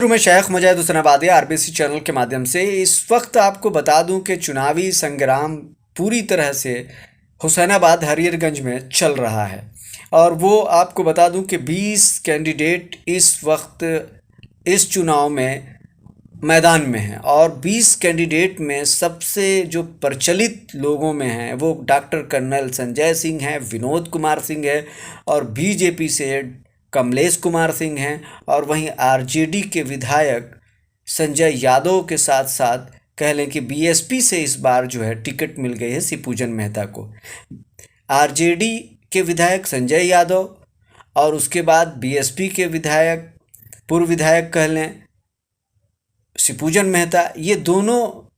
मैं शेख मुजाहिद हुसैनाबादी RBC channel के माध्यम से इस वक्त आपको बता दूं कि चुनावी संग्राम पूरी तरह से हुसैनाबाद हरियरगंज में चल रहा है। और वो आपको बता दूं कि 20 कैंडिडेट इस वक्त इस चुनाव में मैदान में हैं और 20 कैंडिडेट में सबसे जो प्रचलित लोगों में हैं वो डॉक्टर कर्नल संजय सिंह हैं, विनोद कुमार सिंह है और बीजेपी से कमलेश कुमार सिंह हैं और वहीं आरजेडी के विधायक संजय यादव के साथ साथ कह लें कि बीएसपी से इस बार जो है टिकट मिल गई है शिवपूजन मेहता को। आरजेडी के विधायक संजय यादव और उसके बाद बीएसपी के विधायक पूर्व विधायक कह लें शिवपूजन मेहता, ये दोनों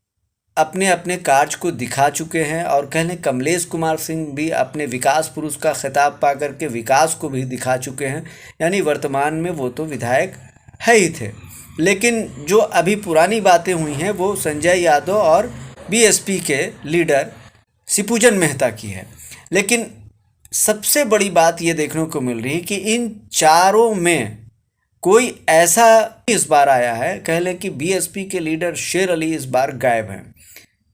अपने अपने कार्य को दिखा चुके हैं और कह लें कमलेश कुमार सिंह भी अपने विकास पुरुष का खिताब पा करके विकास को भी दिखा चुके हैं। यानी वर्तमान में वो तो विधायक है ही थे, लेकिन जो अभी पुरानी बातें हुई हैं वो संजय यादव और बीएसपी के लीडर शिवपूजन मेहता की है। लेकिन सबसे बड़ी बात ये देखने को मिल रही है कि इन चारों में कोई ऐसा इस बार आया है, कह लें कि बीएसपी के लीडर शेर अली इस बार गायब हैं,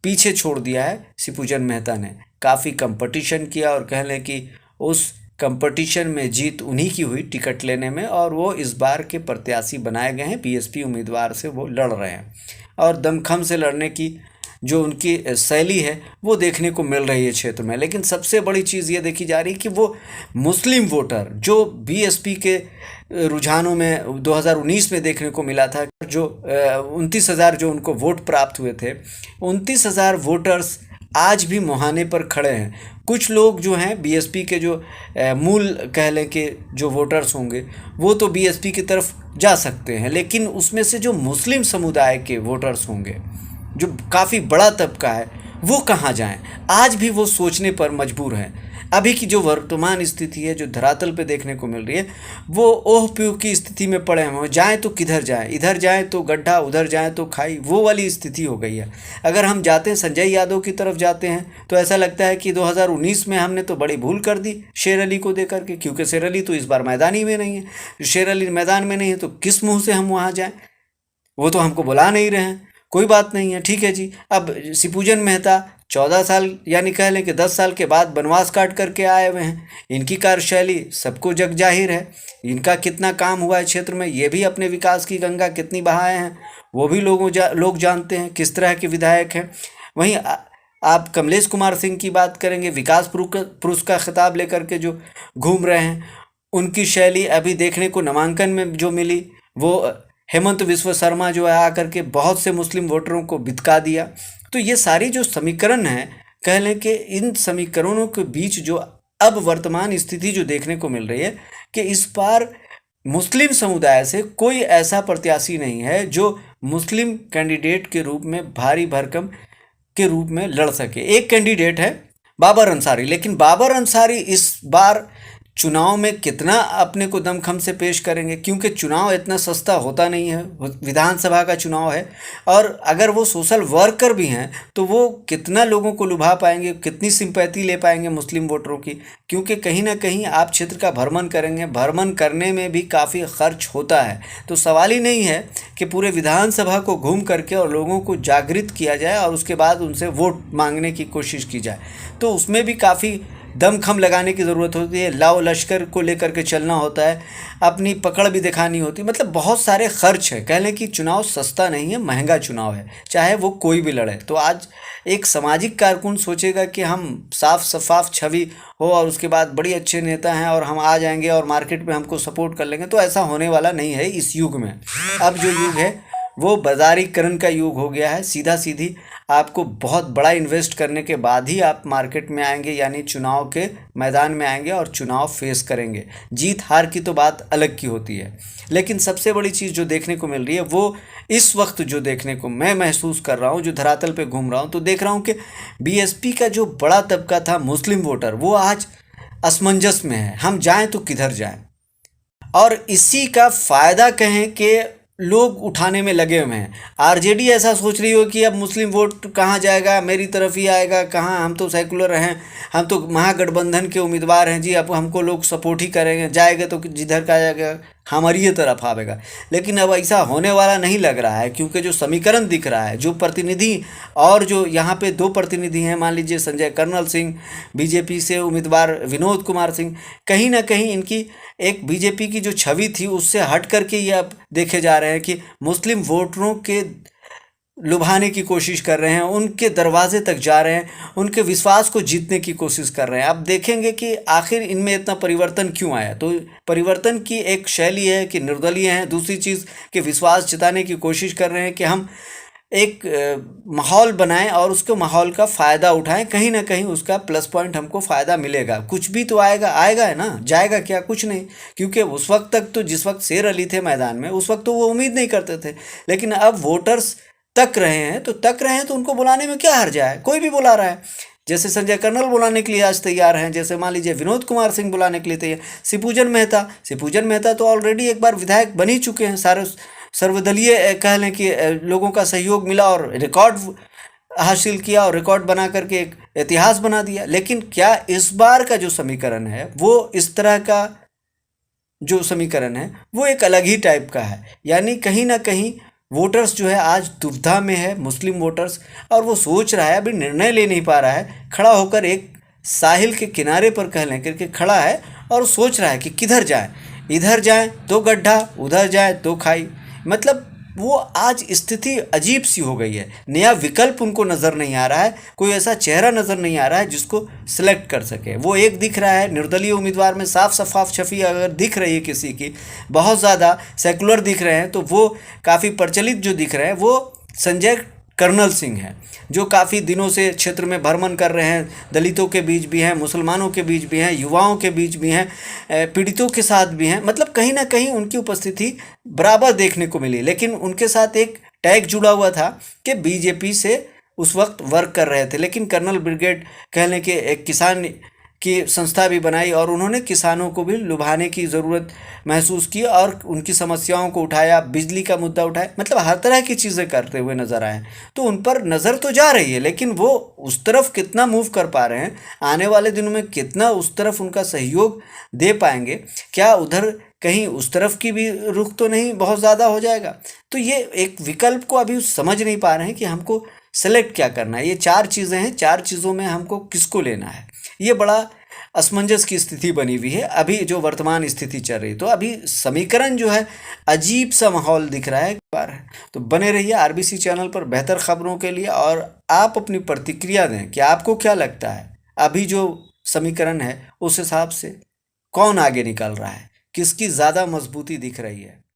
पीछे छोड़ दिया है शिवपूजन मेहता ने। काफ़ी कंपटीशन किया और कह लें कि उस कंपटीशन में जीत उन्हीं की हुई टिकट लेने में और वो इस बार के प्रत्याशी बनाए गए हैं। बीएसपी उम्मीदवार से वो लड़ रहे हैं और दमखम से लड़ने की जो उनकी शैली है वो देखने को मिल रही है क्षेत्र में। लेकिन सबसे बड़ी चीज़ ये देखी जा रही है कि वो मुस्लिम वोटर जो बीएसपी के रुझानों में 2019 में देखने को मिला था, जो 29,000 जो उनको वोट प्राप्त हुए थे, 29,000 वोटर्स आज भी मुहाने पर खड़े हैं। कुछ लोग जो हैं बीएसपी के जो मूल कह लें कि जो वोटर्स होंगे वो तो बीएसपी की तरफ जा सकते हैं, लेकिन उसमें से जो मुस्लिम समुदाय के वोटर्स होंगे जो काफ़ी बड़ा तबका है वो कहाँ जाएं, आज भी वो सोचने पर मजबूर हैं। अभी की जो वर्तमान स्थिति है जो धरातल पे देखने को मिल रही है वो ओह प्यू की स्थिति में पड़े हैं। जाएं तो किधर जाएं, इधर जाएं तो गड्ढा, उधर जाएं तो खाई, वो वाली स्थिति हो गई है। अगर हम जाते हैं संजय यादव की तरफ जाते हैं तो ऐसा लगता है कि 2019 में हमने तो बड़ी भूल कर दी शेर अली को देकर के, क्योंकि शेर अली तो इस बार मैदान ही में नहीं है। शेर अली मैदान में नहीं है तो किस मुँह से हम वहाँ जाएँ, वो तो हमको बुला नहीं रहे हैं। कोई बात नहीं है, ठीक है जी। अब शिवपूजन मेहता 14 साल यानी कह लें कि 10 साल के बाद वनवास काट करके आए हुए हैं। इनकी कार्यशैली सबको जग जाहिर है, इनका कितना काम हुआ है क्षेत्र में, ये भी अपने विकास की गंगा कितनी बहाए हैं वो भी लोग जानते हैं किस तरह के विधायक हैं। वहीं आप कमलेश कुमार सिंह की बात करेंगे, विकास पुरुष का खिताब लेकर के जो घूम रहे हैं, उनकी शैली अभी देखने को नामांकन में जो मिली वो हेमंत विश्व शर्मा जो है आकर के बहुत से मुस्लिम वोटरों को बितका दिया। तो ये सारी जो समीकरण है, कह लें कि इन समीकरणों के बीच जो अब वर्तमान स्थिति जो देखने को मिल रही है कि इस बार मुस्लिम समुदाय से कोई ऐसा प्रत्याशी नहीं है जो मुस्लिम कैंडिडेट के रूप में भारी भरकम के रूप में लड़ सके। एक कैंडिडेट है बाबर अंसारी, लेकिन बाबर अंसारी इस बार चुनाव में कितना अपने को दमखम से पेश करेंगे, क्योंकि चुनाव इतना सस्ता होता नहीं है, विधानसभा का चुनाव है। और अगर वो सोशल वर्कर भी हैं तो वो कितना लोगों को लुभा पाएंगे, कितनी सिंपैथी ले पाएंगे मुस्लिम वोटरों की, क्योंकि कहीं ना कहीं आप क्षेत्र का भ्रमण करेंगे, भ्रमण करने में भी काफ़ी खर्च होता है। तो सवाल ही नहीं है कि पूरे विधानसभा को घूम करके और लोगों को जागृत किया जाए और उसके बाद उनसे वोट मांगने की कोशिश की जाए, तो उसमें भी काफ़ी दमखम लगाने की ज़रूरत होती है। लाव लश्कर को लेकर के चलना होता है, अपनी पकड़ भी दिखानी होती है, मतलब बहुत सारे खर्च है। कह लें कि चुनाव सस्ता नहीं है, महंगा चुनाव है, चाहे वो कोई भी लड़े। तो आज एक सामाजिक कारकुन सोचेगा कि हम साफ शफाफ छवि हो और उसके बाद बड़ी अच्छे नेता हैं और हम आ जाएंगे और मार्केट में हमको सपोर्ट कर लेंगे, तो ऐसा होने वाला नहीं है इस युग में। अब जो युग है वो बाजारीकरण का युग हो गया है। सीधा सीधी आपको बहुत बड़ा इन्वेस्ट करने के बाद ही आप मार्केट में आएंगे, यानी चुनाव के मैदान में आएंगे और चुनाव फेस करेंगे। जीत हार की तो बात अलग की होती है, लेकिन सबसे बड़ी चीज़ जो देखने को मिल रही है वो इस वक्त जो देखने को मैं महसूस कर रहा हूँ, जो धरातल पे घूम रहा हूँ, तो देख रहा हूँ कि बीएसपी का जो बड़ा तबका था मुस्लिम वोटर, वो आज असमंजस में है, हम जाएँ तो किधर जाएँ। और इसी का फ़ायदा कहें कि लोग उठाने में लगे हुए हैं। आरजेडी ऐसा सोच रही हो कि अब मुस्लिम वोट कहाँ जाएगा, मेरी तरफ ही आएगा, कहाँ, हम तो सेकुलर हैं, हम तो महागठबंधन के उम्मीदवार हैं जी, अब हमको लोग सपोर्ट ही करेंगे, जाएगा तो जिधर का जाएगा हमारी तरफ आवेगा। लेकिन अब ऐसा होने वाला नहीं लग रहा है, क्योंकि जो समीकरण दिख रहा है, जो प्रतिनिधि और जो यहाँ पे दो प्रतिनिधि हैं, मान लीजिए संजय कर्नल सिंह, बीजेपी से उम्मीदवार विनोद कुमार सिंह, कहीं ना कहीं इनकी एक बीजेपी की जो छवि थी उससे हट करके ये अब देखे जा रहे हैं कि मुस्लिम वोटरों के लुभाने की कोशिश कर रहे हैं, उनके दरवाजे तक जा रहे हैं, उनके विश्वास को जीतने की कोशिश कर रहे हैं। अब देखेंगे कि आखिर इनमें इतना परिवर्तन क्यों आया। तो परिवर्तन की एक शैली है कि निर्दलीय हैं, दूसरी चीज़ कि विश्वास जताने की कोशिश कर रहे हैं कि हम एक माहौल बनाएं और उसके माहौल का फ़ायदा उठाएं, कहीं ना कहीं उसका प्लस पॉइंट हमको फ़ायदा मिलेगा। कुछ भी तो आएगा, आएगा है ना, जाएगा क्या, कुछ नहीं। क्योंकि उस वक्त तक तो, जिस वक्त शेर अली थे मैदान में, उस वक्त तो वो उम्मीद नहीं करते थे। लेकिन अब वोटर्स तक रहे हैं तो उनको बुलाने में क्या हर्ज है, कोई भी बुला रहा है। जैसे संजय कर्नल बुलाने के लिए आज तैयार हैं, जैसे मान लीजिए विनोद कुमार सिंह बुलाने के लिए तैयार, शिवपूजन मेहता तो ऑलरेडी एक बार विधायक बन ही चुके हैं। सारे सर्वदलीय कह लें कि लोगों का सहयोग मिला और रिकॉर्ड हासिल किया और रिकॉर्ड बना करके एक इतिहास बना दिया। लेकिन क्या इस बार का जो समीकरण है वो इस तरह का जो समीकरण है वो एक अलग ही टाइप का है। यानी कहीं ना कहीं वोटर्स जो है आज दुविधा में है, मुस्लिम वोटर्स, और वो सोच रहा है, अभी निर्णय ले नहीं पा रहा है, खड़ा होकर एक साहिल के किनारे पर कह लें करके खड़ा है और सोच रहा है कि किधर जाए, इधर जाए तो गड्ढा, उधर जाए तो खाई। मतलब वो आज स्थिति अजीब सी हो गई है। नया विकल्प उनको नज़र नहीं आ रहा है, कोई ऐसा चेहरा नज़र नहीं आ रहा है जिसको सिलेक्ट कर सके। वो एक दिख रहा है निर्दलीय उम्मीदवार में, साफ शफाफ छवि अगर दिख रही है किसी की, बहुत ज़्यादा सेकुलर दिख रहे हैं, तो वो काफ़ी प्रचलित जो दिख रहे हैं वो संजय कर्नल सिंह हैं, जो काफ़ी दिनों से क्षेत्र में भ्रमण कर रहे हैं, दलितों के बीच भी हैं, मुसलमानों के बीच भी हैं, युवाओं के बीच भी हैं, पीड़ितों के साथ भी हैं। मतलब कहीं ना कहीं उनकी उपस्थिति बराबर देखने को मिली। लेकिन उनके साथ एक टैग जुड़ा हुआ था कि बीजेपी से उस वक्त वर्क कर रहे थे। लेकिन कर्नल ब्रिगेड कह लें कि एक किसान की संस्था भी बनाई और उन्होंने किसानों को भी लुभाने की ज़रूरत महसूस की और उनकी समस्याओं को उठाया, बिजली का मुद्दा उठाया, मतलब हर तरह की चीज़ें करते हुए नज़र आए। तो उन पर नज़र तो जा रही है, लेकिन वो उस तरफ कितना मूव कर पा रहे हैं, आने वाले दिनों में कितना उस तरफ उनका सहयोग दे पाएंगे, क्या उधर कहीं उस तरफ की भी रुख तो नहीं बहुत ज़्यादा हो जाएगा। तो ये एक विकल्प को अभी समझ नहीं पा रहे हैं कि हमको सेलेक्ट क्या करना है। ये चार चीज़ें हैं, चार चीज़ों में हमको किसको लेना है, ये बड़ा असमंजस की स्थिति बनी हुई है अभी जो वर्तमान स्थिति चल रही। तो अभी समीकरण जो है अजीब सा माहौल दिख रहा है बार। तो बने रहिए आरबीसी चैनल पर बेहतर खबरों के लिए और आप अपनी प्रतिक्रिया दें कि आपको क्या लगता है अभी जो समीकरण है उस हिसाब से कौन आगे निकल रहा है, किसकी ज़्यादा मजबूती दिख रही है।